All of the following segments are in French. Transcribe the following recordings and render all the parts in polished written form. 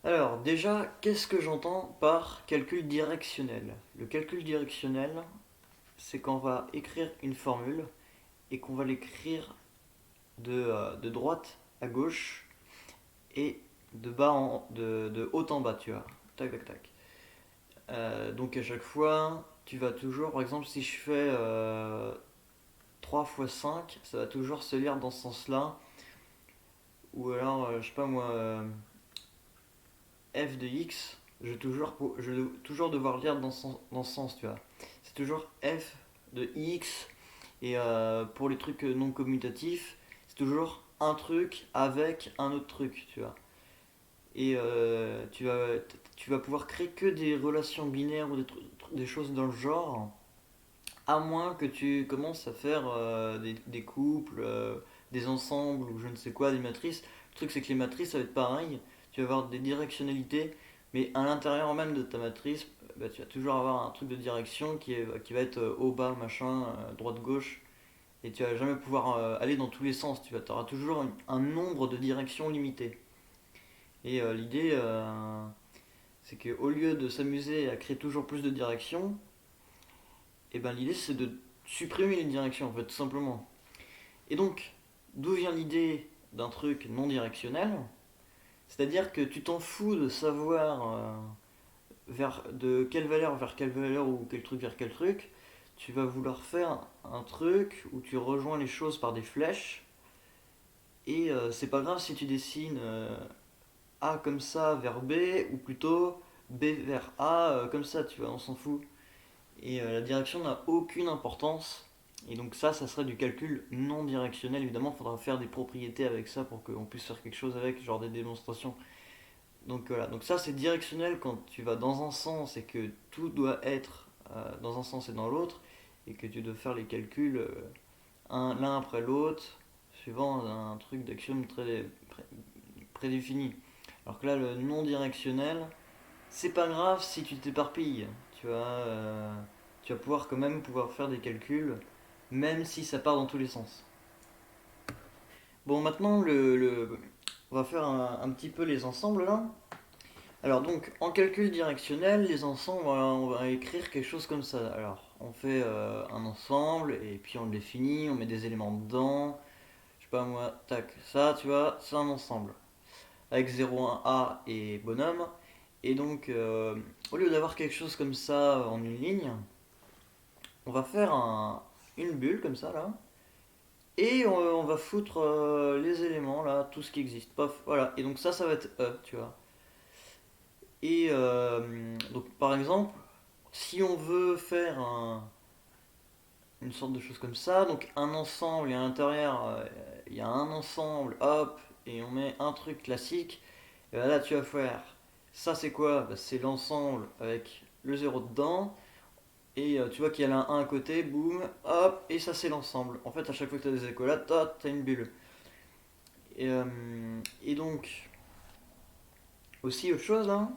Alors déjà, qu'est-ce que j'entends par calcul directionnel? Le calcul directionnel, c'est qu'on va écrire une formule et qu'on va l'écrire de droite à gauche et de haut en bas, tu vois. Tac, tac, tac. Donc à chaque fois, tu vas toujours, par exemple, si je fais 3 fois 5, ça va toujours se lire dans ce sens-là. Ou alors, je sais pas moi, f de x, je vais toujours devoir lire dans ce sens, tu vois. C'est toujours f de x, et pour les trucs non commutatifs, c'est toujours un truc avec un autre truc, tu vois. Et tu vas pouvoir créer que des relations binaires ou des choses dans le genre, à moins que tu commences à faire des couples, des ensembles ou je ne sais quoi, des matrices. Le truc c'est que les matrices ça va être pareil, tu vas avoir des directionnalités, mais à l'intérieur même de ta matrice, bah, tu vas toujours avoir un truc de direction qui va être haut, bas, machin, droite, gauche, et tu vas jamais pouvoir aller dans tous les sens, tu auras toujours un nombre de directions limité. Et l'idée, c'est qu'au lieu de s'amuser à créer toujours plus de directions, et ben l'idée c'est de supprimer une direction en fait, tout simplement. Et donc, d'où vient l'idée d'un truc non directionnel? C'est-à-dire que tu t'en fous de savoir de quelle valeur vers quelle valeur ou quel truc vers quel truc. Tu vas vouloir faire un truc où tu rejoins les choses par des flèches. Et c'est pas grave si tu dessines A comme ça vers B, ou plutôt B vers A comme ça, tu vois, on s'en fout. Et la direction n'a aucune importance. Et donc ça serait du calcul non directionnel. Évidemment, il faudra faire des propriétés avec ça pour qu'on puisse faire quelque chose avec, genre des démonstrations. Donc voilà, donc ça c'est directionnel quand tu vas dans un sens et que tout doit être dans un sens et dans l'autre, et que tu dois faire les calculs l'un après l'autre, suivant un truc d'axiome prédéfini. Alors que là, le non directionnel, c'est pas grave si tu t'éparpilles. Tu vas pouvoir quand même pouvoir faire des calculs, même si ça part dans tous les sens. Bon, maintenant, on va faire un petit peu les ensembles là. Alors donc, en calcul directionnel, les ensembles, on va écrire quelque chose comme ça. Alors, on fait un ensemble, et puis on le définit, on met des éléments dedans. Je sais pas moi, tac, ça, tu vois, c'est un ensemble. Avec 0, 1, A et bonhomme. Et donc, au lieu d'avoir quelque chose comme ça en une ligne, on va faire une bulle comme ça là. Et on va foutre les éléments là, tout ce qui existe. Pof, voilà. Et donc ça va être E, tu vois. Et donc par exemple, si on veut faire une sorte de chose comme ça, donc un ensemble et à l'intérieur, il y a un ensemble, hop, et on met un truc classique, et ben là tu vas faire, ça c'est quoi? Bah, c'est l'ensemble avec le zéro dedans, et tu vois qu'il y a un à côté, boum, hop, et ça c'est l'ensemble. En fait, à chaque fois que tu as des accolades, t'as une bulle. Et, euh, et donc, aussi autre chose là,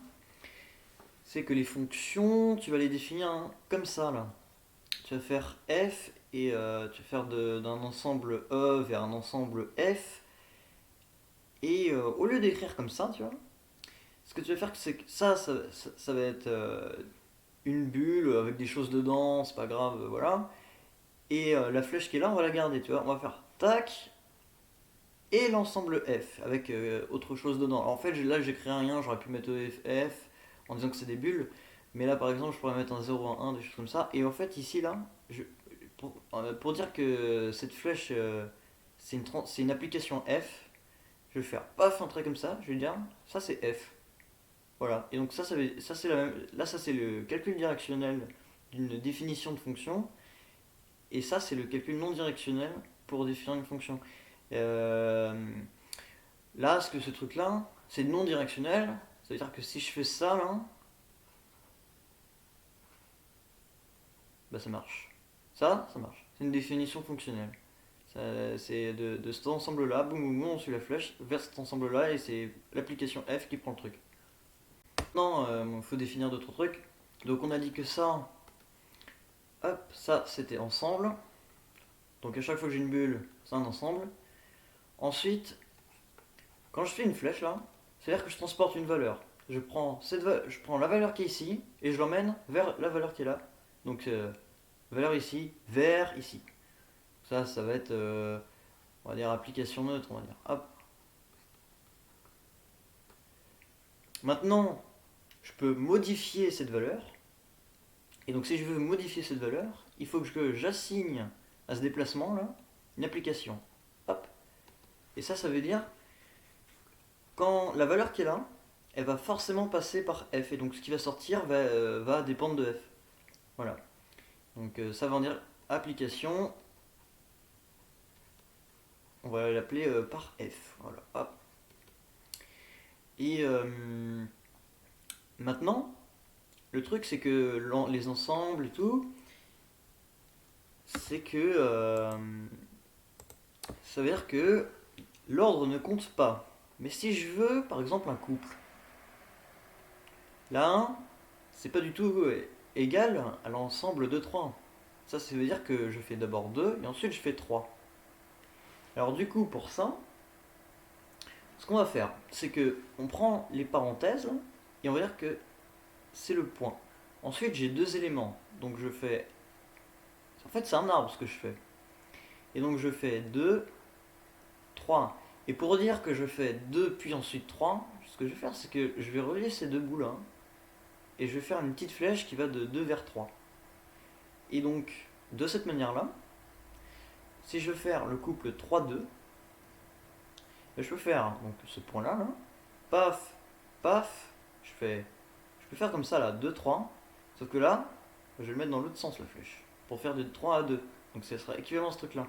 c'est que les fonctions, tu vas les définir hein, comme ça là. Tu vas faire f et tu vas faire d'un ensemble E vers un ensemble F. Et au lieu d'écrire comme ça, tu vois, ce que tu vas faire, c'est que ça va être une bulle avec des choses dedans, c'est pas grave, voilà. Et la flèche qui est là, on va la garder, tu vois. On va faire tac et l'ensemble F avec autre chose dedans. Alors, en fait, là, j'écris rien, j'aurais pu mettre F en disant que c'est des bulles. Mais là, par exemple, je pourrais mettre un 0, un 1, des choses comme ça. Et en fait, ici, là, pour dire que cette flèche, c'est une application F, je vais faire paf, un trait comme ça, je vais dire, ça c'est F. Voilà. Et donc ça c'est la même, là, ça c'est le calcul directionnel d'une définition de fonction. Et ça, c'est le calcul non directionnel pour définir une fonction. Euh, Là, ce truc-là, c'est non directionnel. Ça veut dire que si je fais ça, là, bah ça marche. Ça marche. C'est une définition fonctionnelle. C'est de cet ensemble-là, boum boum boum, on suit la flèche vers cet ensemble-là et c'est l'application F qui prend le truc. Maintenant, il faut définir d'autres trucs. Donc on a dit que ça, hop, ça c'était ensemble. Donc à chaque fois que j'ai une bulle, c'est un ensemble. Ensuite, quand je fais une flèche là, c'est-à-dire que je transporte une valeur. je prends la valeur qui est ici et je l'emmène vers la valeur qui est là. Donc valeur ici, vers ici. Ça va être, on va dire, application neutre, on va dire. Hop. Maintenant, je peux modifier cette valeur. Et donc si je veux modifier cette valeur, il faut que j'assigne à ce déplacement là une application. Hop. Et ça veut dire quand la valeur qui est là, elle va forcément passer par f. Et donc ce qui va sortir va dépendre de f. Voilà. Donc ça va en dire application. On va l'appeler par f. Voilà. Hop. Et maintenant, le truc c'est que les ensembles et tout, c'est que ça veut dire que l'ordre ne compte pas. Mais si je veux, par exemple, un couple, la 1, c'est pas du tout égal à l'ensemble de 3. Ça veut dire que je fais d'abord 2 et ensuite je fais 3. Alors du coup, pour ça, ce qu'on va faire, c'est que on prend les parenthèses et on va dire que c'est le point. Ensuite, j'ai deux éléments. Donc je fais... En fait, c'est un arbre ce que je fais. Et donc je fais 2, 3. Et pour dire que je fais 2 puis ensuite 3, ce que je vais faire, c'est que je vais relier ces deux bouts-là. Et je vais faire une petite flèche qui va de 2 vers 3. Et donc, de cette manière-là, si je veux faire le couple 3-2, je peux faire donc, ce point-là, là, paf, paf, je peux faire comme ça, là, 2-3, sauf que là, je vais le mettre dans l'autre sens, la flèche, pour faire de 3 à 2. Donc ça sera équivalent à ce truc-là.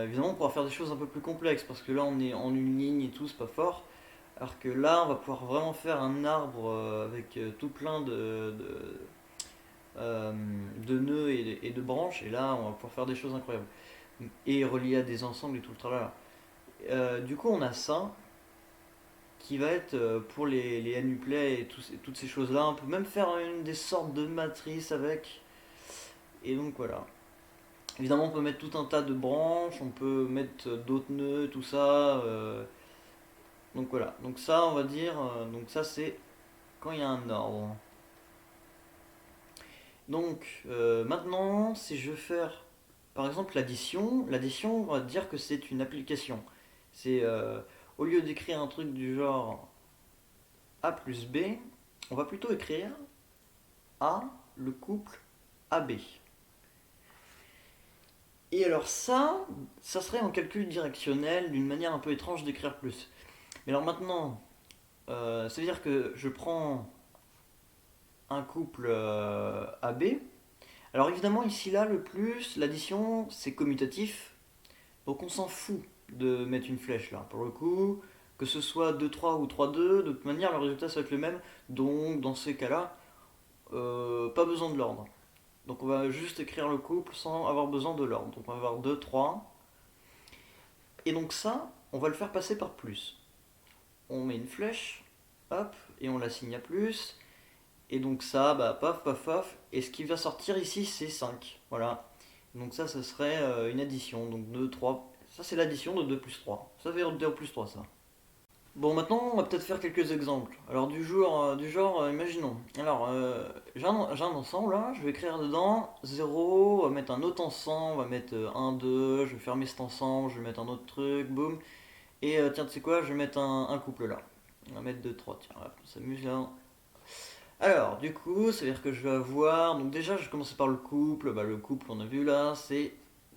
Évidemment, on pourra faire des choses un peu plus complexes, parce que là, on est en une ligne et tout, c'est pas fort. Alors que là, on va pouvoir vraiment faire un arbre avec tout plein de nœuds et de branches, et là, on va pouvoir faire des choses incroyables. Et relié à des ensembles et tout le tralala. Du coup, on a ça qui va être pour les NUPLAY et toutes ces choses-là. On peut même faire des sortes de matrices avec. Et donc voilà. Évidemment, on peut mettre tout un tas de branches, on peut mettre d'autres nœuds, tout ça. Donc voilà. Donc ça, on va dire. Donc ça, c'est quand il y a un ordre. Donc maintenant, si je veux faire par exemple l'addition, on va dire que c'est une application. C'est au lieu d'écrire un truc du genre A plus B, on va plutôt écrire A, le couple AB. Et alors ça serait en calcul directionnel d'une manière un peu étrange d'écrire plus. Mais alors maintenant, ça veut dire que je prends un couple AB. Alors évidemment ici là le plus, l'addition c'est commutatif, donc on s'en fout de mettre une flèche là. Pour le coup, que ce soit 2-3 ou 3-2, de toute manière le résultat ça va être le même. Donc dans ces cas-là, pas besoin de l'ordre. Donc on va juste écrire le couple sans avoir besoin de l'ordre. Donc on va avoir 2, 3. Et donc ça, on va le faire passer par plus. On met une flèche, hop, et on l'assigne à plus. Et donc ça, bah paf, paf, paf. Et ce qui va sortir ici, c'est 5. Voilà. Donc ça serait une addition. Donc 2, 3. Ça, c'est l'addition de 2 plus 3. Ça fait 2 plus 3, ça. Bon, maintenant, on va peut-être faire quelques exemples. Alors, du genre, imaginons. Alors, j'ai un ensemble là, je vais écrire dedans 0, on va mettre un autre ensemble, on va mettre 1, 2, je vais fermer cet ensemble, je vais mettre un autre truc, boum. Et tiens, tu sais quoi, je vais mettre un couple là. On va mettre 2, 3, tiens, hop, on s'amuse là. Alors, du coup, ça veut dire que je vais avoir. Donc, déjà, je vais commencer par le couple. Bah, le couple, on a vu là, c'est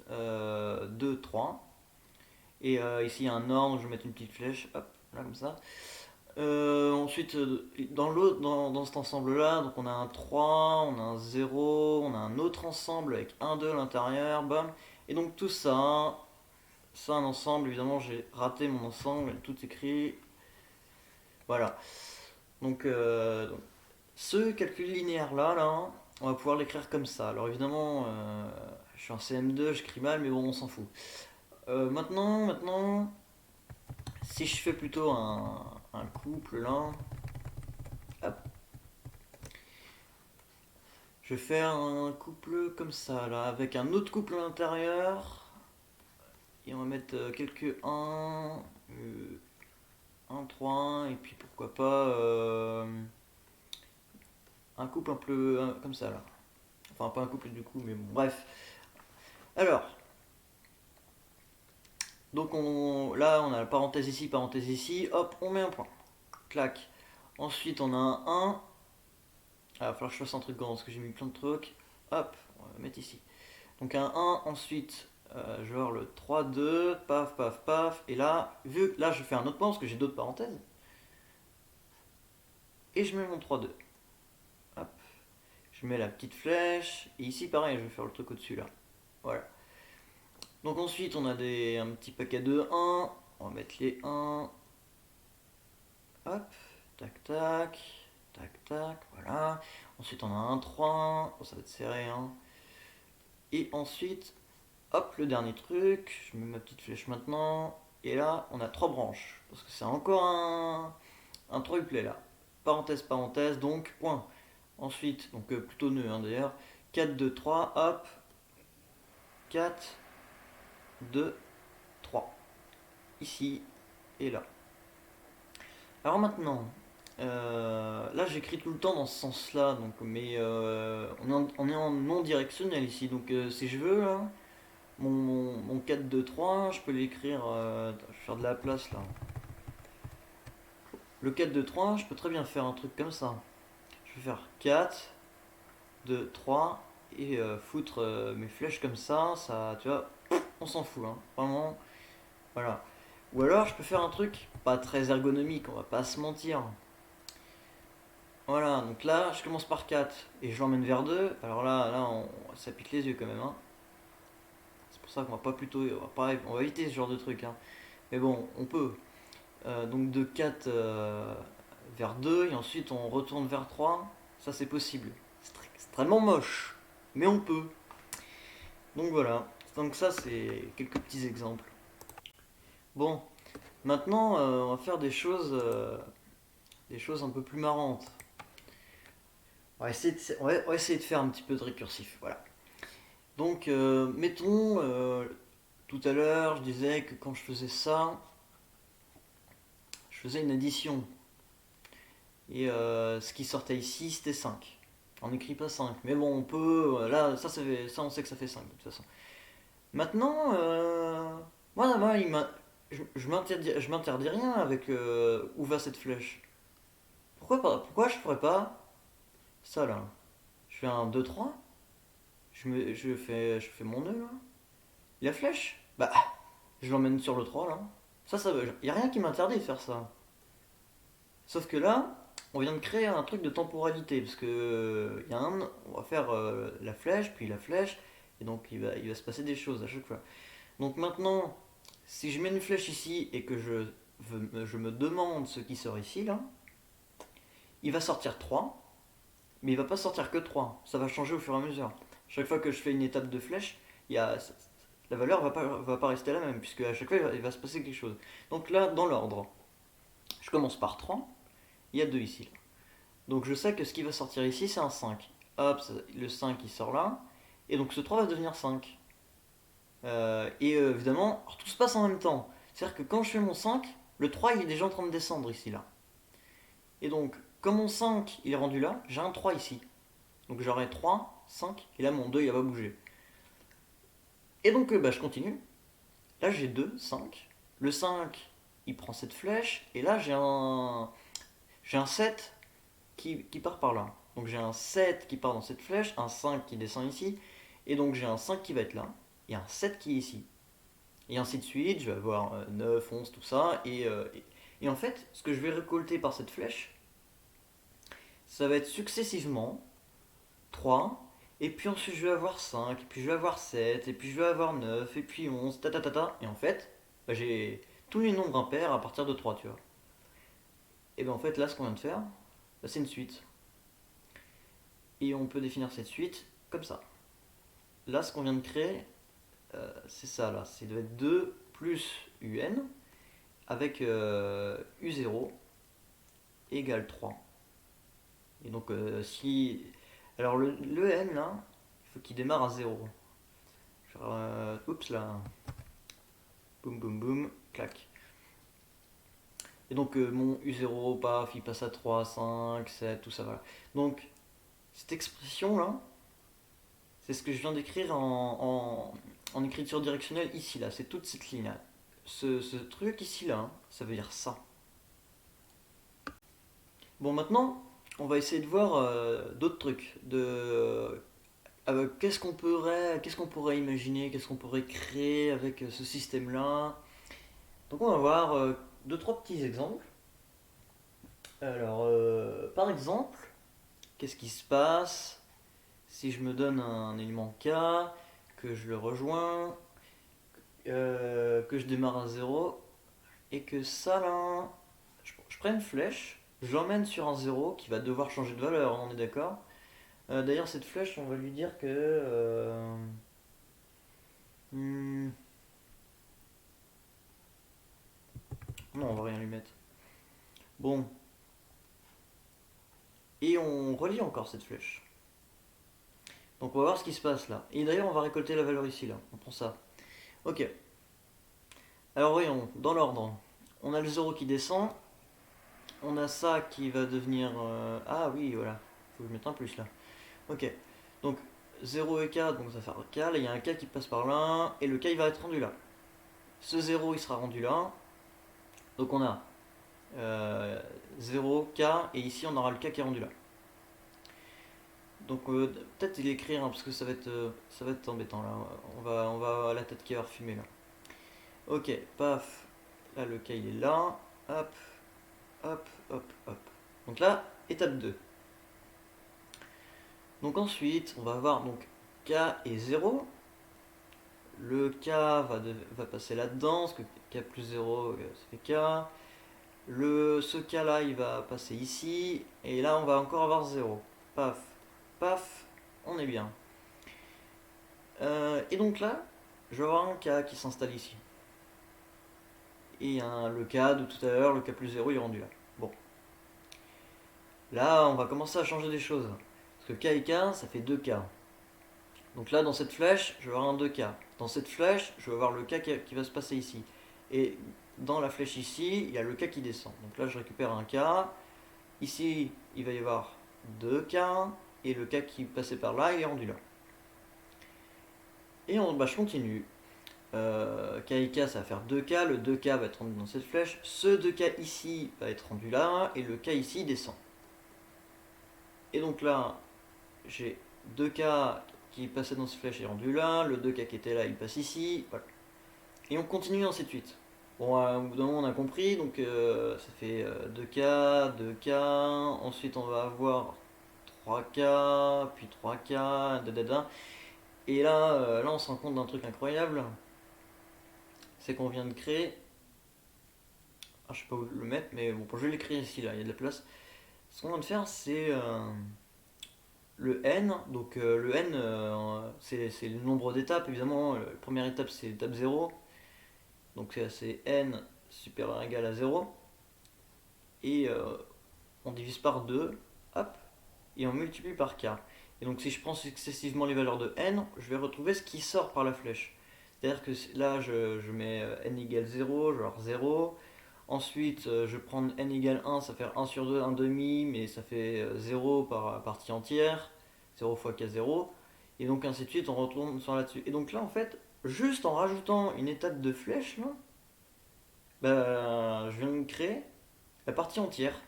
2, 3. Et ici, il y a un ordre, je vais mettre une petite flèche, hop, là, comme ça. Ensuite, dans cet ensemble-là, donc on a un 3, on a un 0, on a un autre ensemble avec un 2 à l'intérieur, bam. Et donc tout ça, c'est un ensemble, évidemment j'ai raté mon ensemble, tout écrit. Voilà. Donc, ce calcul linéaire-là, on va pouvoir l'écrire comme ça. Alors évidemment, je suis en CM2, j'écris mal, mais bon, on s'en fout. Maintenant, si je fais plutôt un couple là, hop, je vais faire un couple comme ça là, avec un autre couple à l'intérieur, et on va mettre quelques 1, 1, 3, 1, et puis pourquoi pas un couple un peu comme ça là. Enfin, pas un couple du coup, mais bon, bref. Alors, donc là, on a la parenthèse ici, hop, on met un point. Clac. Ensuite, on a un 1. Ah, il va falloir que je fasse un truc grand parce que j'ai mis plein de trucs. Hop, on va mettre ici. Donc un 1, ensuite, je vais avoir le 3, 2, paf, paf, paf. Et là, vu que là, je fais un autre point parce que j'ai d'autres parenthèses. Et je mets mon 3, 2. Hop. Je mets la petite flèche. Et ici, pareil, je vais faire le truc au-dessus là. Voilà. Donc ensuite, on a un petit paquet de 1. On va mettre les 1. Hop. Tac, tac. Tac, tac. Voilà. Ensuite, on a un 3. Oh, ça va être serré, hein. Et ensuite, hop, le dernier truc. Je mets ma petite flèche maintenant. Et là, on a 3 branches. Parce que c'est encore un 3 play là. Parenthèse, parenthèse, donc point. Ensuite, donc plutôt nœud hein, d'ailleurs. 4, 2, 3, hop. 4, 2, 3. Ici et là. Alors maintenant, là j'écris tout le temps dans ce sens-là, donc, mais on est en non directionnel ici, donc si je veux, là, mon 4, 2, 3, je peux l'écrire, je vais faire de la place là. Le 4, 2, 3, je peux très bien faire un truc comme ça. Je vais faire 4, 2, 3, et foutre mes flèches comme ça, tu vois, on s'en fout, hein, vraiment, voilà. Ou alors je peux faire un truc pas très ergonomique, on va pas se mentir. Voilà, donc là, je commence par 4 et je l'emmène vers 2. Alors là, ça pique les yeux quand même, hein. C'est pour ça qu'on va pas plutôt. On va éviter ce genre de truc, hein. Mais bon, on peut. Donc de 4 vers 2 et ensuite on retourne vers 3. Ça, c'est possible. C'est extrêmement moche, mais on peut. Donc voilà. Donc ça, c'est quelques petits exemples. Bon, maintenant, on va faire des choses un peu plus marrantes. On va essayer de faire un petit peu de récursif. Voilà. Donc, mettons, tout à l'heure, je disais que quand je faisais ça, je faisais une addition. Et ce qui sortait ici, c'était 5. On n'écrit pas 5. Mais bon, on peut. Là, ça, on sait que ça fait 5 de toute façon. Maintenant, moi, je m'interdis rien avec où va cette flèche. Pourquoi pas? Pourquoi je ferais pas ça là? Je fais un 2 3. Je fais mon nœud là. La flèche? Bah, je l'emmène sur le 3 là. Ça veut. Y a rien qui m'interdit de faire ça. Sauf que là, on vient de créer un truc de temporalité. Parce que on va faire la flèche, puis la flèche. Et donc il va se passer des choses à chaque fois. Donc maintenant, si je mets une flèche ici et que je me demande ce qui sort ici là, il va sortir 3. Mais il va pas sortir que 3. Ça va changer au fur et à mesure. Chaque fois que je fais une étape de flèche, la valeur va pas rester la même, puisque à chaque fois il va se passer quelque chose. Donc là, dans l'ordre, je commence par 3, il y a 2 ici. Là. Donc je sais que ce qui va sortir ici, c'est un 5. Hop, le 5 il sort là, et donc ce 3 va devenir 5. Évidemment, alors, tout se passe en même temps. C'est-à-dire que quand je fais mon 5, le 3 il est déjà en train de descendre ici, là. Et donc, comme mon 5 il est rendu là, j'ai un 3 ici. Donc j'aurai 3, 5, et là mon 2 il va bouger. Et donc bah, je continue. Là j'ai 2, 5. Le 5 il prend cette flèche, et là j'ai un 7 qui part par là. Donc j'ai un 7 qui part dans cette flèche, un 5 qui descend ici, et donc j'ai un 5 qui va être là, et un 7 qui est ici. Et ainsi de suite, je vais avoir 9, 11, tout ça, et en fait, ce que je vais récolter par cette flèche, ça va être successivement 3, et puis ensuite je vais avoir 5, et puis je vais avoir 7, et puis je vais avoir 9, et puis 11, et en fait, bah, j'ai tous les nombres impairs à partir de 3, tu vois. Et bien en fait, là, ce qu'on vient de faire, bah, c'est une suite. Et on peut définir cette suite comme ça. Là, ce qu'on vient de créer, c'est ça, là, c'est doit être 2 plus un, avec u0 égale 3. Et donc, si... Alors, le n, là, il faut qu'il démarre à 0. Oups, là. Boum, boum, boum, clac. Et donc mon U0, paf, il passe à 3, 5, 7, tout ça, voilà. Donc cette expression-là, c'est ce que je viens d'écrire en écriture directionnelle ici, là. C'est toute cette ligne-là. Ce truc ici, là, hein, ça veut dire ça. Bon, maintenant, on va essayer de voir d'autres trucs. Qu'est-ce qu'on pourrait imaginer, qu'est-ce qu'on pourrait créer avec ce système-là. Donc on va voir deux, trois petits exemples. Alors, par exemple, qu'est-ce qui se passe si je me donne un élément K, que je le rejoins, que je démarre à zéro et que ça là, je prends une flèche, je l'emmène sur un zéro qui va devoir changer de valeur, on est d'accord. D'ailleurs, cette flèche, on va lui dire que... hmm, non, on va rien lui mettre. Bon, et on relie encore cette flèche. Donc on va voir ce qui se passe là. Et d'ailleurs, on va récolter la valeur ici, là. On prend ça. Ok. Alors voyons, dans l'ordre. On a le 0 qui descend. On a ça qui va devenir... Ah oui, voilà. Faut que je mette un plus là. Ok. Donc 0 et K, donc ça va faire K. Là, il y a un K qui passe par là. Et le K, il va être rendu là. Ce 0, il sera rendu là. Donc on a 0, K. Et ici, on aura le K qui est rendu là. Donc peut-être il écrire, hein, parce que ça va être embêtant là. On va avoir la tête qui va refumer là. Ok, paf. Là, le K, il est là. Hop, hop, hop, hop. Donc là, étape 2. Donc ensuite, on va avoir donc K est 0. Le K va passer là-dedans, parce que K plus 0, ça fait K. Ce K là, il va passer ici. Et là, on va encore avoir 0. Paf, paf, on est bien. Et donc là, je vais avoir un K qui s'installe ici. Et le K de tout à l'heure, le K plus 0, il est rendu là. Bon. Là, on va commencer à changer des choses. Parce que K et K, ça fait 2K. Donc là, dans cette flèche, je vais avoir un 2K. Dans cette flèche, je vais avoir le K qui va se passer ici. Et dans la flèche ici, il y a le K qui descend. Donc là, je récupère un K. Ici, il va y avoir 2K. Et le K qui passait par là, il est rendu là. Et je continue. K et K, ça va faire 2K. Le 2K va être rendu dans cette flèche. Ce 2K ici va être rendu là. Et le K ici descend. Et donc là, j'ai 2K qui passait dans cette flèche est rendu là, le 2K qui était là il passe ici, voilà. Et on continue ainsi de suite. Bon, au bout d'un moment on a compris, donc ça fait 2K, 2K, ensuite on va avoir 3K, puis 3K, da. Et là, là on se rend compte d'un truc incroyable, c'est qu'on vient de créer, je sais pas où le mettre, mais bon, je vais l'écrire ici, là, il y a de la place. Ce qu'on vient de faire, c'est le n, donc le n c'est le nombre d'étapes évidemment, la première étape c'est l'étape 0, donc c'est n supérieur ou égal à 0, et on divise par 2, hop, et on multiplie par k. Et donc si je prends successivement les valeurs de n, je vais retrouver ce qui sort par la flèche. C'est-à-dire que là je mets n égale 0, je vais avoir 0, ensuite je prends n égale 1, ça fait 1 sur 2, 1 demi, mais ça fait 0 par partie entière, 0 fois k0, et donc ainsi de suite, on retourne sur là-dessus. Et donc là, en fait, juste en rajoutant une étape de flèche, là, je viens de créer la partie entière.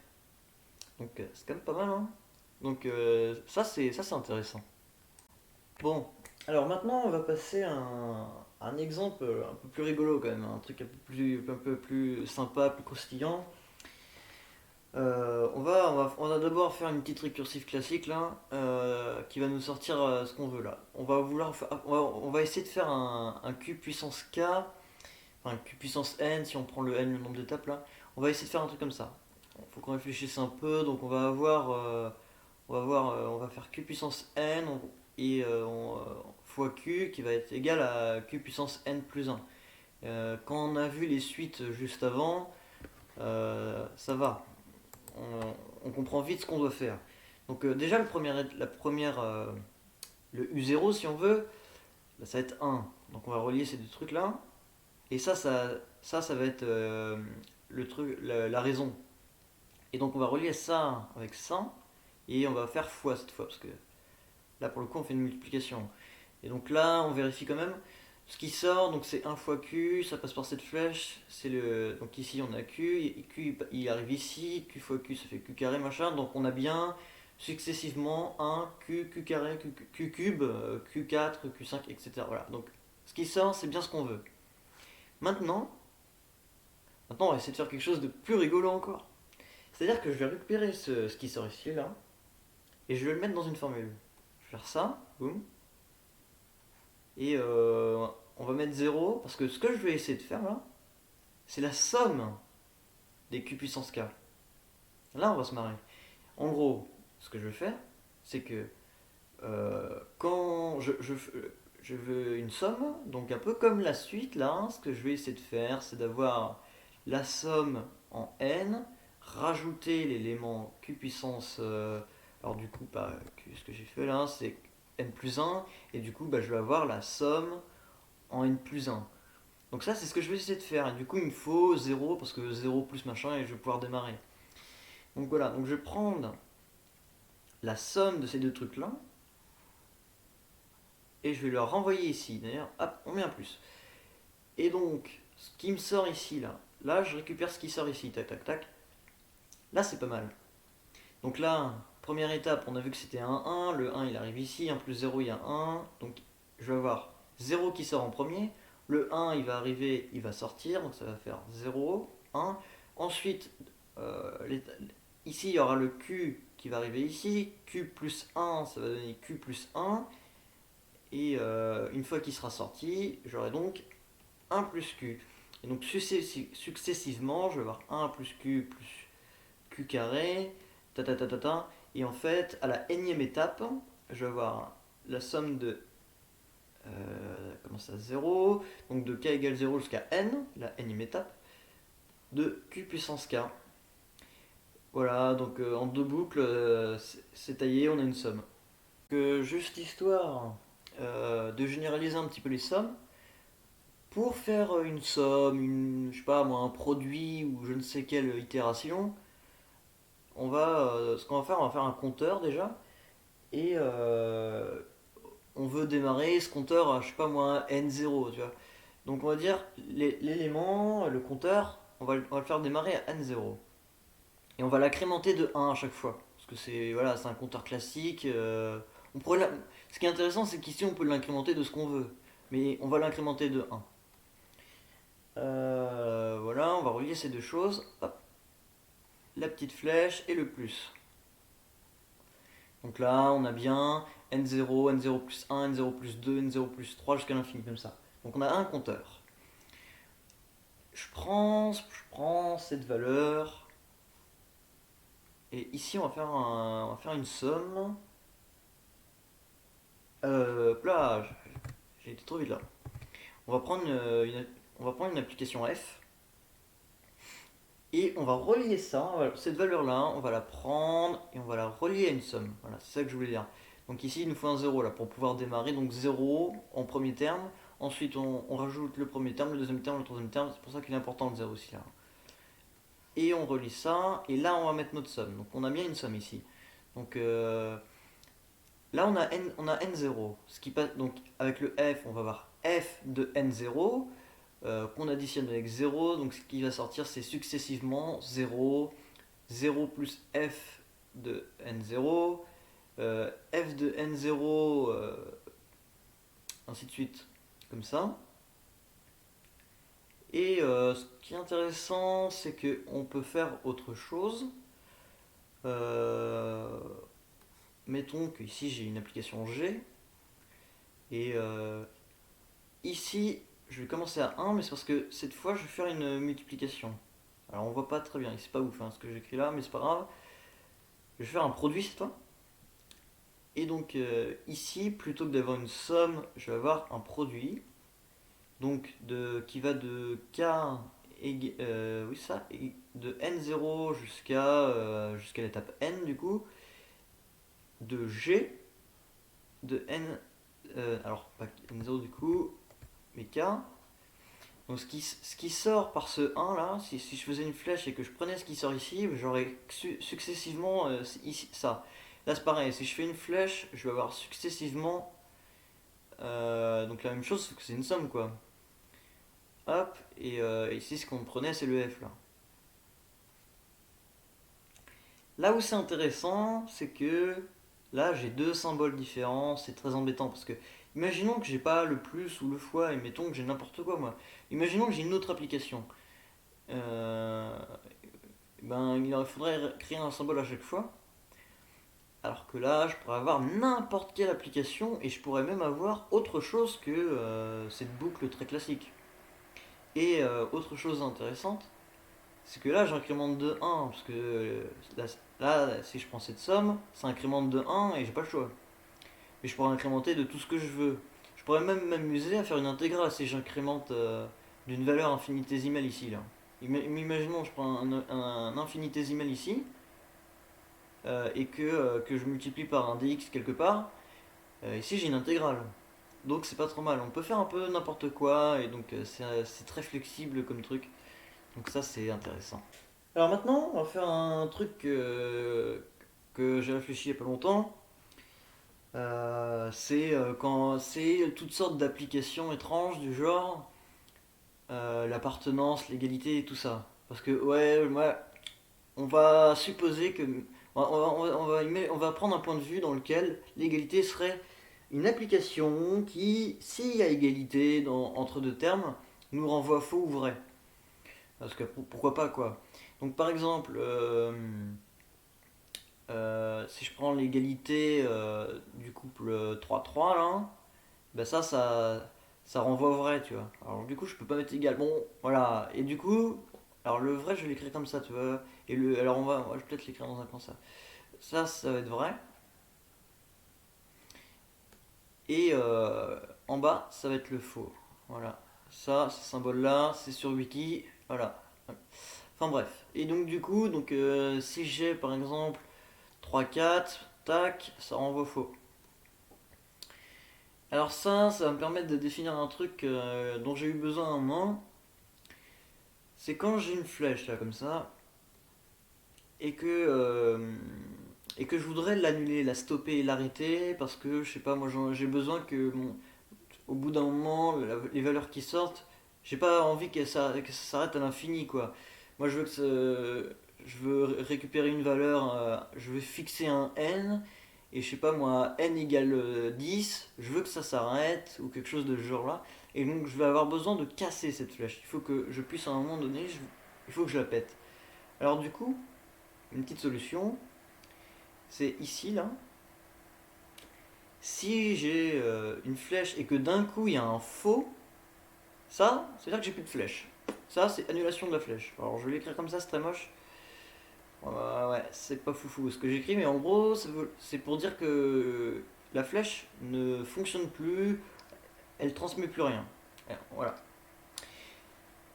Donc c'est quand même pas mal, hein. Donc ça c'est intéressant. Bon, alors maintenant on va passer à un exemple un peu plus rigolo quand même, un truc un peu plus sympa, plus croustillant. On va d'abord faire une petite récursive classique là, qui va nous sortir ce qu'on veut là. On va essayer de faire un q puissance k, enfin q puissance n si on prend le n, le nombre d'étapes là. On va essayer de faire un truc comme ça. Il faut qu'on réfléchisse un peu, donc on va faire q puissance n fois q qui va être égal à q puissance n plus 1. Quand on a vu les suites juste avant, ça va. On comprend vite ce qu'on doit faire. Donc déjà le U0 si on veut, bah, ça va être 1. Donc on va relier ces deux trucs là. Et ça va être le truc, la raison. Et donc on va relier ça avec ça, et on va faire fois cette fois, parce que là pour le coup on fait une multiplication. Et donc là on vérifie quand même ce qui sort, donc c'est 1 fois Q, ça passe par cette flèche, donc ici on a Q, et Q il arrive ici, Q fois Q ça fait Q carré machin, donc on a bien successivement 1, Q, Q carré, Q cube, Q4, Q5, etc. Voilà, donc ce qui sort c'est bien ce qu'on veut. Maintenant, on va essayer de faire quelque chose de plus rigolo encore. C'est-à-dire que je vais récupérer ce qui sort ici, là, et je vais le mettre dans une formule. Je vais faire ça, boum, et on va mettre 0, parce que ce que je vais essayer de faire là, c'est la somme des q puissance k. Là, on va se marrer. En gros, ce que je vais faire, c'est que quand je veux une somme, donc un peu comme la suite là, ce que je vais essayer de faire, c'est d'avoir la somme en n, rajouter l'élément q puissance, alors du coup, ce que j'ai fait là, c'est n plus 1, et du coup, je vais avoir la somme en n plus 1. Donc ça, c'est ce que je vais essayer de faire, et du coup, il me faut 0, parce que 0 plus machin, et je vais pouvoir démarrer. Donc voilà, donc je vais prendre la somme de ces deux trucs là, et je vais leur renvoyer ici. D'ailleurs, hop, on met un plus. Et donc, ce qui me sort ici, là, je récupère ce qui sort ici, tac, tac, tac. Là, c'est pas mal. Donc là, première étape, on a vu que c'était un 1, le 1 il arrive ici, 1 plus 0 il y a 1, donc je vais avoir 0 qui sort en premier, le 1 il va arriver, il va sortir, donc ça va faire 0, 1. Ensuite, ici il y aura le Q qui va arriver ici, Q plus 1 ça va donner Q plus 1, et une fois qu'il sera sorti, j'aurai donc 1 plus Q. Et donc successivement, je vais avoir 1 plus Q carré, ta ta ta ta ta. Et en fait, à la énième étape, je vais avoir la somme de comment ça, 0, donc de k égale 0 jusqu'à n, la énième étape, de q puissance k. Voilà, donc en deux boucles, c'est taillé, on a une somme. Juste histoire de généraliser un petit peu les sommes, pour faire une somme, je sais pas moi, un produit ou je ne sais quelle itération, ce qu'on va faire, on va faire un compteur déjà, et on veut démarrer ce compteur à, je sais pas moi, n0, tu vois. Donc on va dire, l'élément, le compteur, on va le faire démarrer à n0. Et on va l'incrémenter de 1 à chaque fois. Parce que c'est un compteur classique. Ce qui est intéressant, c'est qu'ici on peut l'incrémenter de ce qu'on veut. Mais on va l'incrémenter de 1. Voilà, on va relier ces deux choses. Hop. La petite flèche et le plus. Donc là, on a bien n0, n0 plus 1, n0 plus 2, n0 plus 3 jusqu'à l'infini, comme ça. Donc on a un compteur. Je prends cette valeur. Et ici, on va faire une somme. Là, j'ai été trop vite là. On va prendre une application F. Et on va relier ça, cette valeur-là, on va la prendre et on va la relier à une somme. Voilà, c'est ça que je voulais dire. Donc ici, il nous faut un 0 là pour pouvoir démarrer. Donc 0 en premier terme. Ensuite, on rajoute le premier terme, le deuxième terme, le troisième terme. C'est pour ça qu'il est important le 0 aussi là. Et on relie ça. Et là, on va mettre notre somme. Donc on a bien une somme ici. Donc là, on a n0. Ce qui passe, donc avec le f, on va avoir f de n0. Qu'on additionne avec 0, donc ce qui va sortir c'est successivement 0, 0 plus f de n0, f de n0, ainsi de suite, comme ça. Et ce qui est intéressant, c'est qu'on peut faire autre chose. Mettons qu'ici j'ai une application G, et ici je vais commencer à 1, mais c'est parce que cette fois je vais faire une multiplication. Alors on voit pas très bien, c'est pas ouf ce que j'écris là, mais c'est pas grave. Je vais faire un produit cette fois. Et donc ici, plutôt que d'avoir une somme, je vais avoir un produit. Donc qui va de k oui ça, de n0 jusqu'à l'étape n du coup, de g de n, alors pas n0 du coup, mais k, Donc ce qui sort par ce 1 là, si je faisais une flèche et que je prenais ce qui sort ici, j'aurais successivement ici, ça. Là c'est pareil, si je fais une flèche, je vais avoir successivement donc la même chose, sauf que c'est une somme quoi. Hop, et ici ce qu'on prenait c'est le F là. Là où c'est intéressant, c'est que là j'ai deux symboles différents, c'est très embêtant parce que imaginons que j'ai pas le plus ou le fois, et mettons que j'ai n'importe quoi moi. Imaginons que j'ai une autre application. Euh, ben il faudrait créer un symbole à chaque fois. Alors que là, je pourrais avoir n'importe quelle application et je pourrais même avoir autre chose que cette boucle très classique. Et autre chose intéressante, c'est que là j'incrémente de 1, parce que là, si je prends cette somme, ça incrémente de 1 et j'ai pas le choix. Mais je pourrais incrémenter de tout ce que je veux. Je pourrais même m'amuser à faire une intégrale si j'incrémente d'une valeur infinitésimale ici. Là. Imaginons, je prends un infinitésimal ici, et que je multiplie par un dx quelque part. Ici j'ai une intégrale. Donc c'est pas trop mal. On peut faire un peu n'importe quoi, et donc c'est très flexible comme truc. Donc ça c'est intéressant. Alors maintenant, on va faire un truc que j'ai réfléchi il y a pas longtemps. C'est quand c'est toutes sortes d'applications étranges du genre l'appartenance, l'égalité et tout ça. Parce que ouais, on va supposer que on va prendre un point de vue dans lequel l'égalité serait une application qui, s'il y a égalité entre deux termes, nous renvoie faux ou vrai. Parce que pourquoi pas quoi. Donc par exemple, si je prends l'égalité du couple 3-3 là, ben ça renvoie vrai, tu vois. Alors du coup, je peux pas mettre égal. Bon, voilà. Et du coup, alors le vrai, je vais l'écrire comme ça, tu vois. Et alors je vais peut-être l'écrire dans un coin ça. Ça va être vrai. Et en bas, ça va être le faux. Voilà. Ça, ce symbole-là, c'est sur Wiki. Voilà. Enfin bref. Et donc du coup, si j'ai par exemple 3-4, tac, ça renvoie faux. Alors ça va me permettre de définir un truc dont j'ai eu besoin un moment. C'est quand j'ai une flèche là comme ça et et que je voudrais l'annuler, la stopper, l'arrêter parce que je sais pas, moi j'ai besoin au bout d'un moment les valeurs qui sortent, j'ai pas envie que ça s'arrête à l'infini quoi. Moi je veux récupérer une valeur, je veux fixer un n et je sais pas moi n égale 10, je veux que ça s'arrête ou quelque chose de ce genre là. Et donc je vais avoir besoin de casser cette flèche. Il faut que je puisse à un moment donné, il faut que je la pète. Alors du coup, une petite solution, c'est ici là. Si j'ai une flèche et que d'un coup il y a un faux, ça, c'est-à-dire que j'ai plus de flèche. Ça, c'est annulation de la flèche. Alors je vais l'écrire comme ça, c'est très moche. Ouais, c'est pas foufou ce que j'écris, mais en gros, c'est pour dire que la flèche ne fonctionne plus, elle transmet plus rien. Voilà.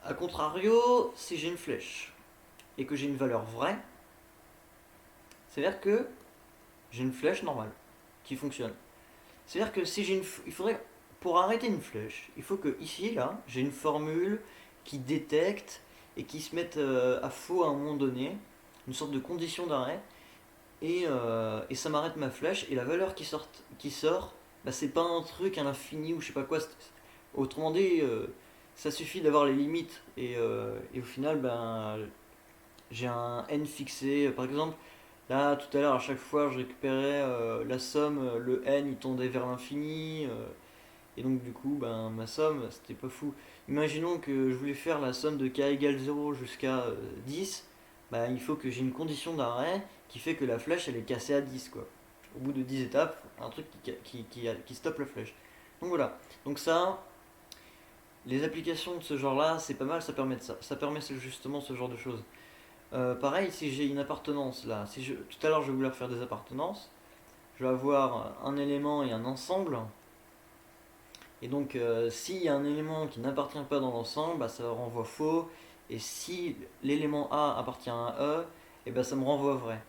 A contrario, si j'ai une flèche et que j'ai une valeur vraie, c'est-à-dire que j'ai une flèche normale qui fonctionne. C'est-à-dire que si il faudrait, pour arrêter une flèche, il faut que ici, là, j'ai une formule qui détecte et qui se mette à faux à un moment donné, une sorte de condition d'arrêt, et ça m'arrête ma flèche, et la valeur qui sort bah, c'est pas un truc à l'infini ou je sais pas quoi. Autrement dit, ça suffit d'avoir les limites, et au final, ben, j'ai un n fixé. Par exemple, là, tout à l'heure, à chaque fois, je récupérais la somme, le n il tendait vers l'infini, et donc du coup, ben, ma somme, c'était pas fou. Imaginons que je voulais faire la somme de k égale 0 jusqu'à 10, ben, il faut que j'ai une condition d'arrêt qui fait que la flèche, elle est cassée à 10, quoi. Au bout de 10 étapes, un truc qui stoppe la flèche. Donc voilà. Donc ça, les applications de ce genre-là, c'est pas mal, ça permet de ça. Ça permet justement ce genre de choses. Pareil, si j'ai une appartenance là, tout à l'heure je vais vouloir faire des appartenances, je vais avoir un élément et un ensemble. Et donc s'il y a un élément qui n'appartient pas dans l'ensemble, bah, ça renvoie faux. Et si l'élément A appartient à un E, et bah, ça me renvoie vrai.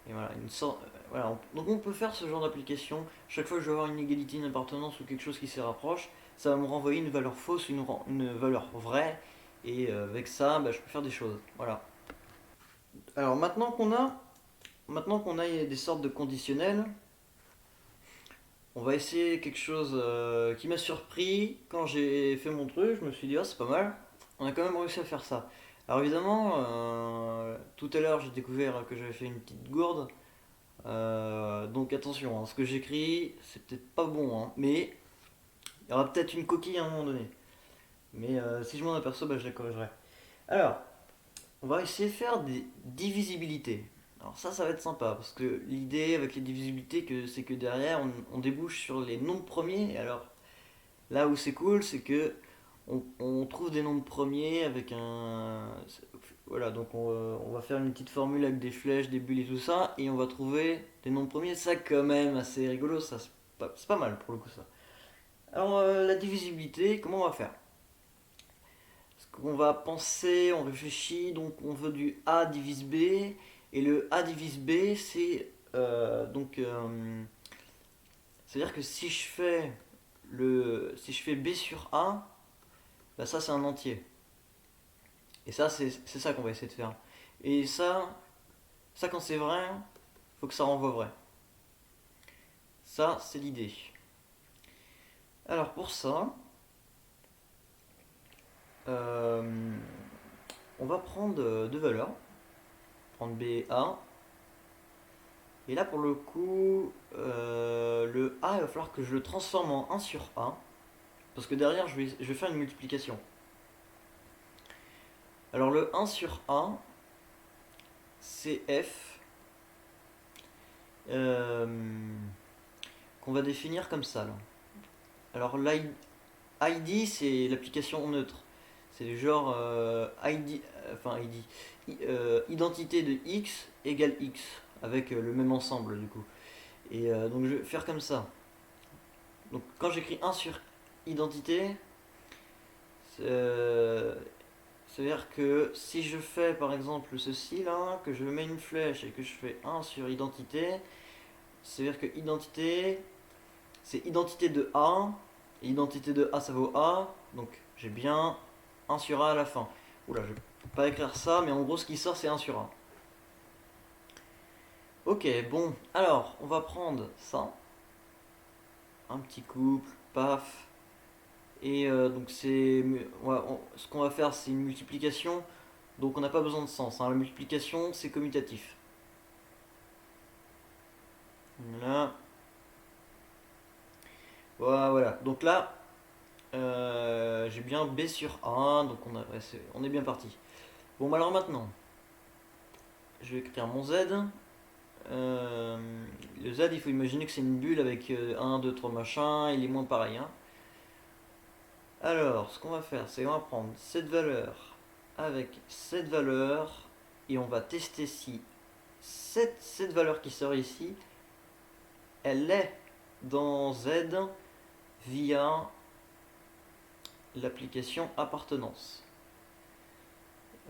Et voilà, donc on peut faire ce genre d'application. Chaque fois que je vais avoir une égalité, une appartenance ou quelque chose qui se rapproche, ça va me renvoyer une valeur fausse, une valeur vraie, et avec ça, bah, je peux faire des choses. Voilà. Alors maintenant qu'on a des sortes de conditionnels, on va essayer quelque chose qui m'a surpris quand j'ai fait mon truc. Je me suis dit, ah, c'est pas mal. On a quand même réussi à faire ça. Alors évidemment, tout à l'heure j'ai découvert que j'avais fait une petite gourde. Donc attention, hein, ce que j'écris, c'est peut-être pas bon, hein, mais il y aura peut-être une coquille à un moment donné. Mais si je m'en aperçois, bah, je la corrigerai. Alors, on va essayer de faire des divisibilités. Alors ça va être sympa, parce que l'idée avec les divisibilités, c'est que derrière, on débouche sur les nombres premiers. Et alors, là où c'est cool, c'est que on trouve des nombres premiers avec un... Voilà, donc on va faire une petite formule avec des flèches, des bulles et tout ça, et on va trouver des nombres premiers. Ça quand même assez rigolo, ça c'est pas mal pour le coup ça. Alors la divisibilité, comment on va faire? Parce qu'on va penser, on réfléchit, donc on veut du A divise B, et le A divise B c'est-à-dire que si je fais B sur A, bah ça c'est un entier. Et ça c'est ça qu'on va essayer de faire. Et ça quand c'est vrai, faut que ça renvoie vrai. Ça c'est l'idée. Alors pour ça, euh, on va prendre deux valeurs, prendre B et A. Et là pour le coup, le A il va falloir que je le transforme en 1 sur A. Parce que derrière je vais faire une multiplication. Alors le 1 sur A, c'est F, euh, qu'on va définir comme ça. Là. Alors l'ID, c'est l'application neutre. C'est du genre identité de X égale X, avec le même ensemble du coup. Et donc je vais faire comme ça. Donc quand j'écris 1 sur identité, euh, c'est-à-dire que si je fais par exemple ceci là, que je mets une flèche et que je fais 1 sur identité, c'est-à-dire que identité, c'est identité de A, et identité de A ça vaut A, donc j'ai bien 1 sur A à la fin. Oula, je vais pas écrire ça, mais en gros ce qui sort c'est 1 sur A. Ok, bon, alors on va prendre ça, un petit couple, paf, et donc ce qu'on va faire c'est une multiplication, donc on n'a pas besoin de sens, hein. La multiplication c'est commutatif. Voilà. Voilà. Donc là, j'ai bien B sur A, donc on est bien parti. Bon, bah alors maintenant, je vais écrire mon Z. Euh, le Z, il faut imaginer que c'est une bulle avec 1, 2, 3 machin, il est moins pareil. Hein. Alors, ce qu'on va faire, c'est qu'on va prendre cette valeur avec cette valeur, et on va tester si cette valeur qui sort ici, elle est dans Z via l'application appartenance.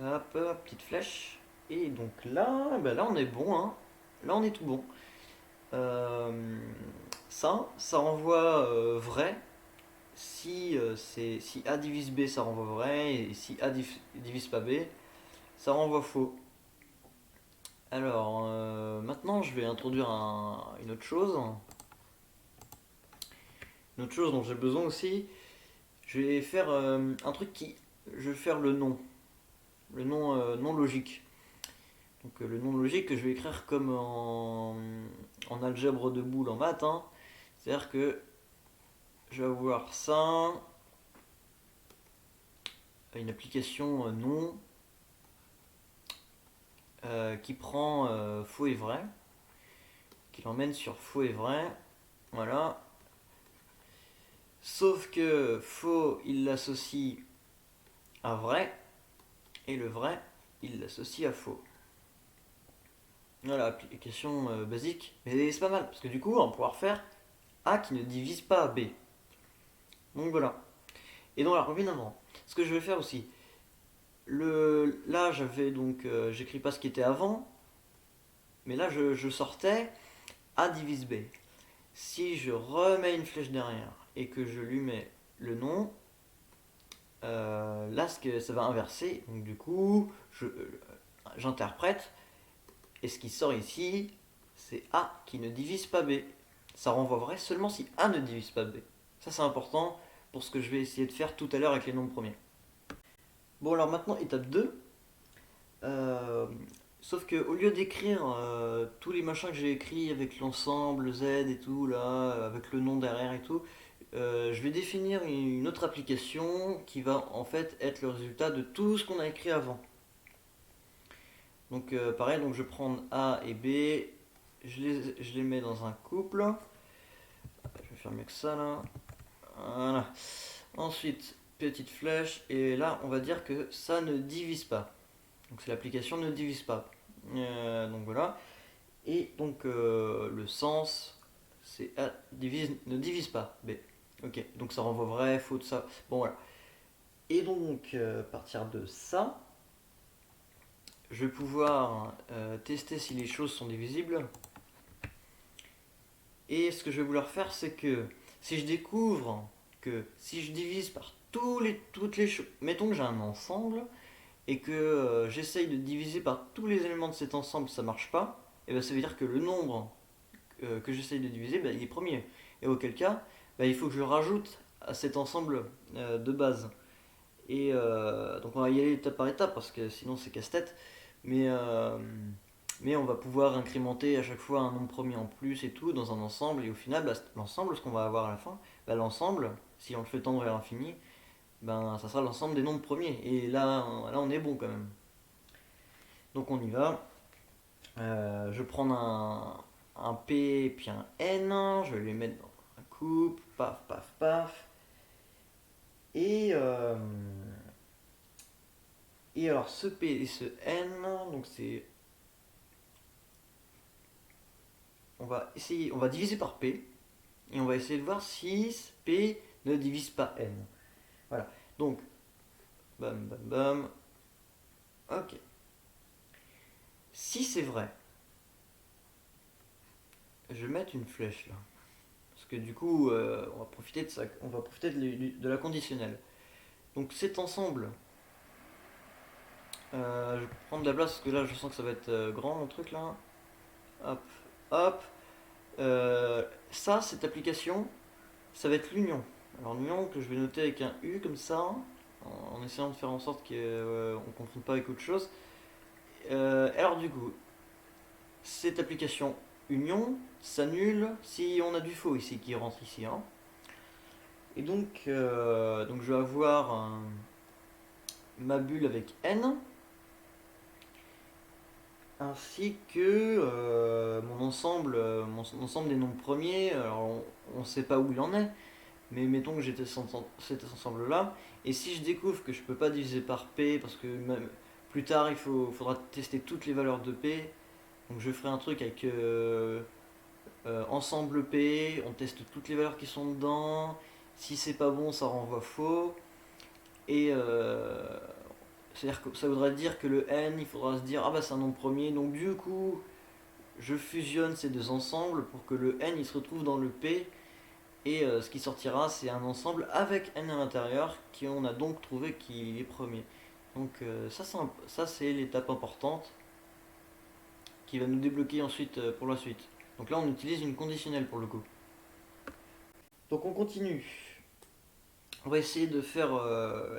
Hop, petite flèche. Et donc là, ben là on est bon, hein. Là on est tout bon. Euh, ça renvoie vrai. Si A divise B, ça renvoie vrai. Et si A divise pas B, ça renvoie faux. Alors, maintenant je vais introduire une autre chose. Une autre chose dont j'ai besoin aussi. Je vais faire un truc qui... Je vais faire le nom. Le nom non logique. Donc le nom logique que je vais écrire comme en algèbre de boules en maths. Hein. C'est-à-dire que je vais avoir ça, une application non qui prend faux et vrai, qui l'emmène sur faux et vrai. Voilà. Sauf que faux, il l'associe à vrai, et le vrai, il l'associe à faux. Voilà, application basique. Mais c'est pas mal, parce que du coup, on va pouvoir faire A qui ne divise pas B. Donc voilà. Et donc, alors, évidemment, ce que je vais faire aussi, là, j'écris pas ce qui était avant, mais là, je sortais A divise B. Si je remets une flèche derrière et que je lui mets le nom, là ça va inverser, donc du coup j'interprète, et ce qui sort ici, c'est A qui ne divise pas B. Ça renvoie vrai seulement si A ne divise pas B. Ça c'est important pour ce que je vais essayer de faire tout à l'heure avec les nombres premiers. Bon alors maintenant étape 2. Euh, Sauf que au lieu d'écrire tous les machins que j'ai écrits avec l'ensemble Z et tout là, avec le nom derrière et tout, je vais définir une autre application qui va en fait être le résultat de tout ce qu'on a écrit avant. Donc pareil, donc je prends A et B, je les mets dans un couple. Je vais faire mieux que ça là. Voilà. Ensuite, petite flèche, et là on va dire que ça ne divise pas. Donc c'est l'application ne divise pas. Donc voilà. Et donc le sens, c'est A ne divise pas B. Ok, donc ça renvoie vrai, faux, de ça. Bon voilà. Et donc à partir de ça, je vais pouvoir tester si les choses sont divisibles. Et ce que je vais vouloir faire, c'est que si je découvre que si je divise par toutes les choses, mettons que j'ai un ensemble et que j'essaye de diviser par tous les éléments de cet ensemble, ça marche pas, et ben ça veut dire que le nombre que j'essaye de diviser, ben, il est premier. Et auquel cas, ben, il faut que je rajoute à cet ensemble de base. Et donc on va y aller étape par étape parce que sinon c'est casse-tête. Mais, euh, mais on va pouvoir incrémenter à chaque fois un nombre premier en plus et tout dans un ensemble. Et au final, bah, l'ensemble, ce qu'on va avoir à la fin, bah, l'ensemble, si on le fait tendre vers l'infini, ben, ça sera l'ensemble des nombres premiers. Et là on est bon quand même. Donc on y va. Je vais prendre un P puis un N. Je vais les mettre dans un couple. Paf, paf, paf. Et, euh, et alors ce P et ce N, donc c'est on va diviser par P et on va essayer de voir si P ne divise pas N. Voilà. Donc, bam, bam, bam. Ok. Si c'est vrai, je vais mettre une flèche là. Parce que du coup, on va profiter de ça, on va profiter de la conditionnelle. Donc cet ensemble, je vais prendre de la place parce que là je sens que ça va être grand mon truc là. Hop, hop. Cette application, ça va être l'union. Alors l'union que je vais noter avec un U comme ça, en essayant de faire en sorte qu'on ne confonde pas avec autre chose. Alors du coup, cette application union s'annule si on a du faux ici qui rentre ici. Hein. Et donc je vais avoir ma bulle avec N, ainsi que mon ensemble des nombres premiers. Alors on ne sait pas où il en est, mais mettons que cet ensemble-là, et si je découvre que je peux pas diviser par P, parce que même plus tard faudra tester toutes les valeurs de P, donc je ferai un truc avec ensemble P, on teste toutes les valeurs qui sont dedans, si c'est pas bon ça renvoie faux, et c'est-à-dire que ça voudrait dire que le N, il faudra se dire, ah bah c'est un nombre premier, donc du coup je fusionne ces deux ensembles pour que le N il se retrouve dans le P. Et ce qui sortira, c'est un ensemble avec n à l'intérieur, qui on a donc trouvé qu'il est premier. Donc ça c'est l'étape importante qui va nous débloquer ensuite pour la suite. Donc là, on utilise une conditionnelle pour le coup. Donc on continue. On va essayer de faire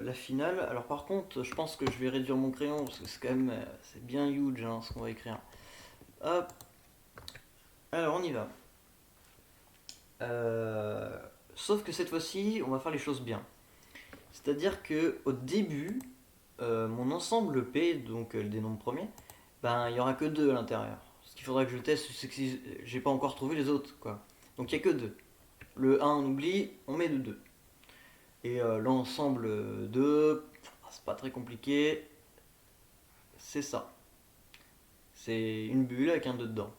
la finale. Alors par contre, je pense que je vais réduire mon crayon parce que c'est quand même c'est bien huge hein, ce qu'on va écrire. Hop. Alors on y va. Euh, Sauf que cette fois-ci, on va faire les choses bien. C'est-à-dire que au début, mon ensemble P, donc des nombres premiers, ben il y aura que 2 à l'intérieur. Ce qu'il faudra que je teste, c'est que si j'ai pas encore trouvé les autres, quoi. Donc il n'y a que 2. Le 1 on oublie, on met de 2. Et l'ensemble 2, c'est pas très compliqué, c'est ça. C'est une bulle avec un 2 dedans.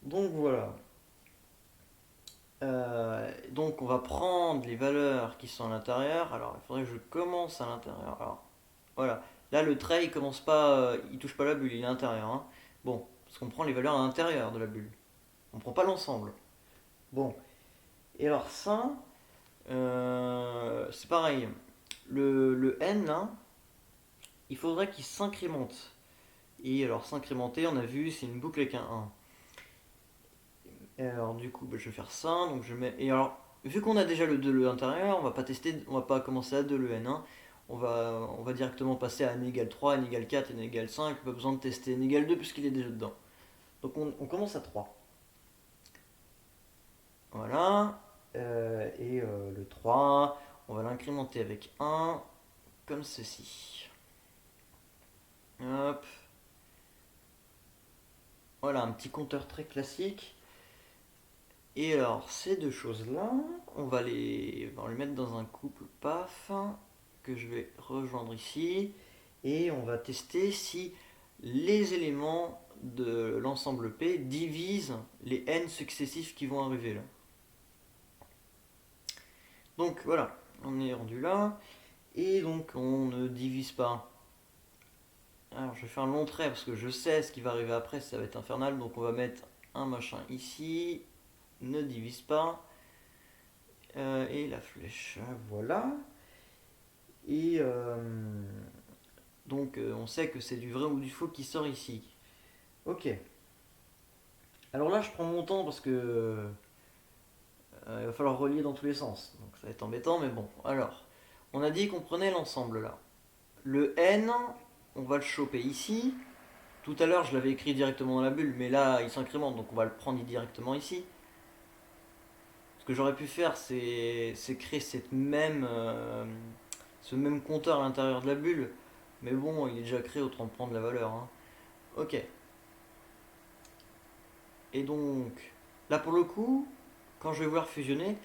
Donc voilà. Donc on va prendre les valeurs qui sont à l'intérieur. Alors il faudrait que je commence à l'intérieur. Alors voilà. Là le trait il commence pas, il touche pas la bulle, il est à l'intérieur. Hein. Bon, parce qu'on prend les valeurs à l'intérieur de la bulle. On prend pas l'ensemble. Bon. Et alors ça, C'est pareil. Le n là, il faudrait qu'il s'incrémente. Et alors s'incrémenter, on a vu, c'est une boucle avec un 1. Et alors du coup, bah, je vais faire ça. Donc je mets. Et alors, vu qu'on a déjà le 2 à l'intérieur, on va pas tester, on va pas commencer à 2 le n1. On va directement passer à n égale 3, n égale 4, n égale 5. Pas besoin de tester n égale 2 puisqu'il est déjà dedans. Donc on commence à 3. Voilà. Le 3, on va l'incrémenter avec 1, comme ceci. Hop. Voilà, un petit compteur très classique. Et alors, ces deux choses-là, on va les mettre dans un couple PAF que je vais rejoindre ici. Et on va tester si les éléments de l'ensemble P divisent les n successifs qui vont arriver là. Donc voilà, on est rendu là. Et donc on ne divise pas. Alors je vais faire un long trait parce que je sais ce qui va arriver après, ça va être infernal. Donc on va mettre un machin ici. Ne divise pas. Et la flèche, voilà. Et donc on sait que c'est du vrai ou du faux qui sort ici. Ok. Alors là je prends mon temps parce que il va falloir relier dans tous les sens. Donc ça va être embêtant, mais bon. Alors, on a dit qu'on prenait l'ensemble là. Le n, on va le choper ici. Tout à l'heure je l'avais écrit directement dans la bulle, mais là il s'incrémente, donc on va le prendre directement ici. Ce que j'aurais pu faire, c'est créer ce même compteur à l'intérieur de la bulle. Mais bon, il est déjà créé, autant prendre la valeur, hein. Ok. Et donc, là pour le coup, quand je vais voir fusionner,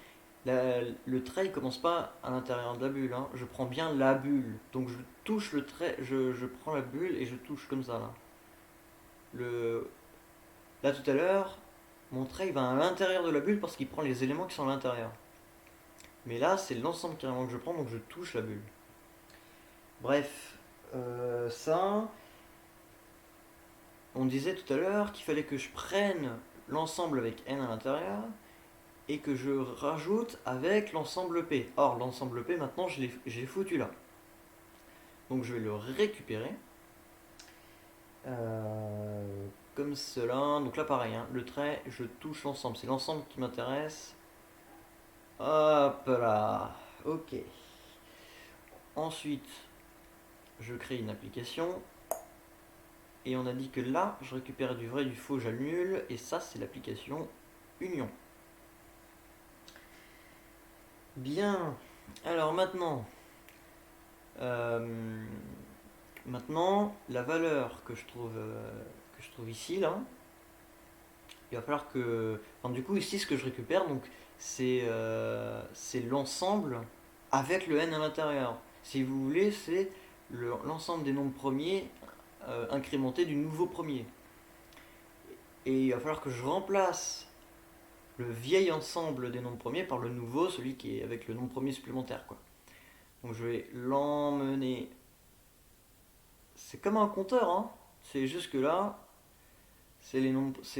le trait ne commence pas à l'intérieur de la bulle, hein. Je prends bien la bulle. Donc je touche le trait, je prends la bulle et je touche comme ça là. Le, Là tout à l'heure, mon trait il va à l'intérieur de la bulle parce qu'il prend les éléments qui sont à l'intérieur. Mais là, c'est l'ensemble carrément que je prends, donc je touche la bulle. Bref, ça, on disait tout à l'heure qu'il fallait que je prenne l'ensemble avec n à l'intérieur et que je rajoute avec l'ensemble P. Or, l'ensemble P, maintenant, j'ai foutu là. Donc je vais le récupérer. Comme cela. Donc là, pareil, hein, le trait, je touche l'ensemble. C'est l'ensemble qui m'intéresse. Hop là. Ok. Ensuite, je crée une application. Et on a dit que là, je récupère du vrai, du faux, j'annule. Et ça, c'est l'application Union. Bien. Alors euh, maintenant, la valeur que je trouve ici, là, il va falloir que... Enfin, du coup, ici, ce que je récupère, donc, c'est l'ensemble avec le n à l'intérieur. Si vous voulez, c'est l'ensemble des nombres premiers incrémentés du nouveau premier. Et il va falloir que je remplace le vieil ensemble des nombres premiers par le nouveau, celui qui est avec le nombre premier supplémentaire, quoi. Donc je vais l'emmener. C'est comme un compteur, hein. C'est juste que là, c'est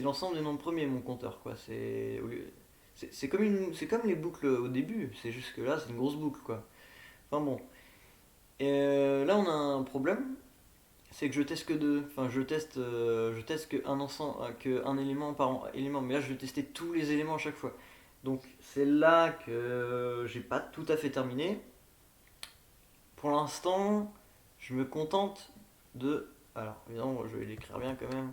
l'ensemble des nombres premiers, mon compteur, quoi. C'est comme les boucles au début. C'est juste que là, c'est une grosse boucle, quoi. Enfin bon. Et là, on a un problème. C'est que je teste que deux. Enfin, je teste que un élément par élément. Mais là, je vais tester tous les éléments à chaque fois. Donc, c'est là que j'ai pas tout à fait terminé. Pour l'instant, je me contente de. Alors, évidemment, je vais l'écrire bien quand même.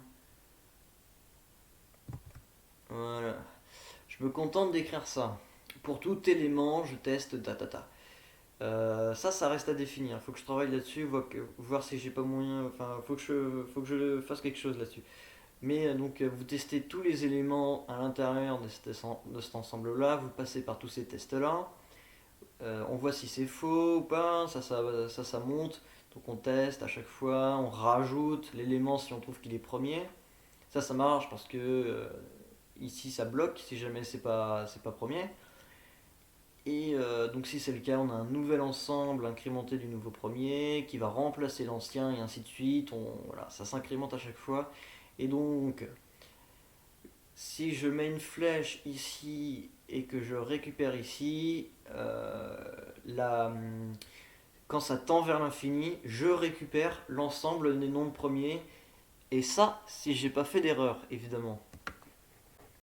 Voilà. Je me contente d'écrire ça. Pour tout élément, je teste ta. Ça reste à définir. Faut que je travaille là-dessus, voir si j'ai pas moyen. Enfin, faut que je fasse quelque chose là-dessus. Mais donc, vous testez tous les éléments à l'intérieur de cet ensemble-là. Vous passez par tous ces tests-là. On voit si c'est faux ou pas. Ça monte. Donc, on teste à chaque fois. On rajoute l'élément si on trouve qu'il est premier. Ça marche parce que ici, ça bloque si jamais c'est pas premier. Et donc si c'est le cas, on a un nouvel ensemble incrémenté du nouveau premier qui va remplacer l'ancien et ainsi de suite. Voilà, ça s'incrémente à chaque fois. Et donc, si je mets une flèche ici et que je récupère ici, euh, la, quand ça tend vers l'infini, je récupère l'ensemble des nombres premiers. Et ça, si j'ai pas fait d'erreur, évidemment.